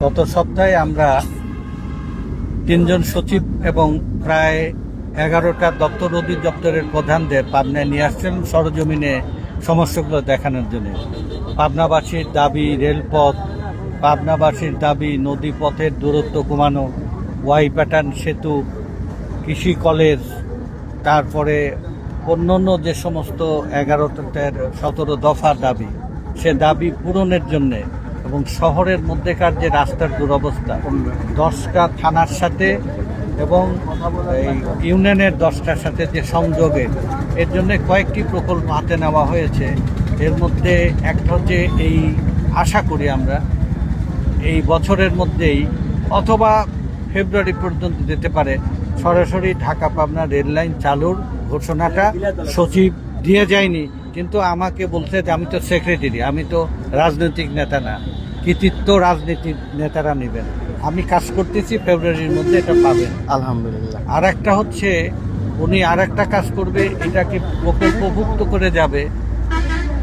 গত সপ্তাহে আমরা 3 জন সচিব এবং প্রায় 11টা দপ্তর অধিদপ্তরের প্রধানদের পাবনায় নিয়ে আসছেন সরজমিনে সমস্যাগুলো দেখানোর জন্য। পাবনাবাসীর দাবি রেলপথ, পাবনাবাসীর দাবি নদীপথের দূরত্ব কমানো, ওয়াই প্যাটার্ন সেতু, কৃষি কলেজ, তারপরে অন্যান্য যে সমস্ত 17 দফার দাবি, সে দাবি পূরণের জন্যে এবং শহরের মধ্যেকার যে রাস্তার দুরবস্থা 10টা থানার সাথে এবং এই ইউনিয়নের 10টার সাথে যে সংযোগের, এর জন্য কয়েকটি প্রকল্প হাতে নেওয়া হয়েছে। এর মধ্যে একটা হচ্ছে এই আশা করি আমরা এই বছরের মধ্যেই অথবা ফেব্রুয়ারি পর্যন্ত যেতে পারে সরাসরি ঢাকা পাবনা রেল লাইন চালুর ঘোষণাটা সচিব দিয়ে যায়নি, কিন্তু আমাকে বলছে যে আমি তো সেক্রেটারি, আমি তো রাজনৈতিক নেতা না, কৃতিত্ব রাজনীতির নেতারা নেবেন। আমি কাজ করতেছি, ফেব্রুয়ারির মধ্যে এটা পাবেন আলহামদুলিল্লাহ। আর একটা হচ্ছে উনি আর একটা কাজ করবে, এটাকে প্রকল্পভুক্ত করে যাবে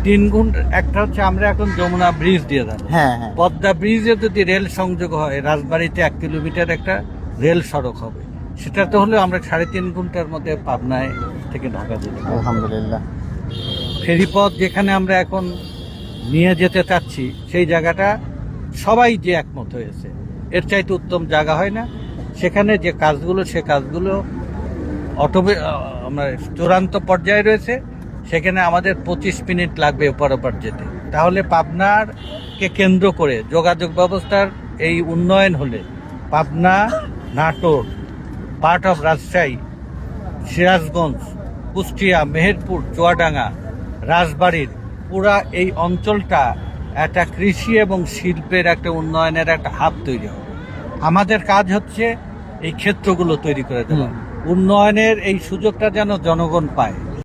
3 গুণ। একটা হচ্ছে আমরা এখন যমুনা ব্রিজ দিয়ে দেবো, হ্যাঁ, পদ্মা ব্রিজে যদি রেল সংযোগ হয় রাজবাড়িতে 1 কিলোমিটার একটা রেল সড়ক হবে, সেটা তো হলে আমরা 3.5 ঘন্টার মধ্যে পাবনায় থেকে ঢাকা যেতে পারবো। আলহামদুলিল্লাহ। ফেরিপথ যেখানে আমরা এখন নিয়ে যেতে চাচ্ছি, সেই জায়গাটা সবাই যে একমত হয়েছে এর চাইতে উত্তম জায়গা হয় না। সেখানে যে কাজগুলো, সে কাজগুলো আমরা চূড়ান্ত পর্যায়ে রয়েছে। সেখানে আমাদের 25 মিনিট লাগবে ওপার যেতে। তাহলে পাবনারকে কেন্দ্র করে যোগাযোগ ব্যবস্থার এই উন্নয়ন হলে পাবনা, নাটোর, পার্ট অফ রাজশাহী, সিরাজগঞ্জ, কুষ্টিয়া, মেহেরপুর, চুয়াডাঙ্গা, রাজবাড়ির পুরা এই অঞ্চলটা একটা কৃষি এবং শিল্পের একটা উন্নয়নের একটা হাব তৈরি হবে। আমাদের কাজ হচ্ছে এই ক্ষেত্রগুলো তৈরি করে দেওয়া, উন্নয়নের এই সুযোগটা যেন জনগণ পায়।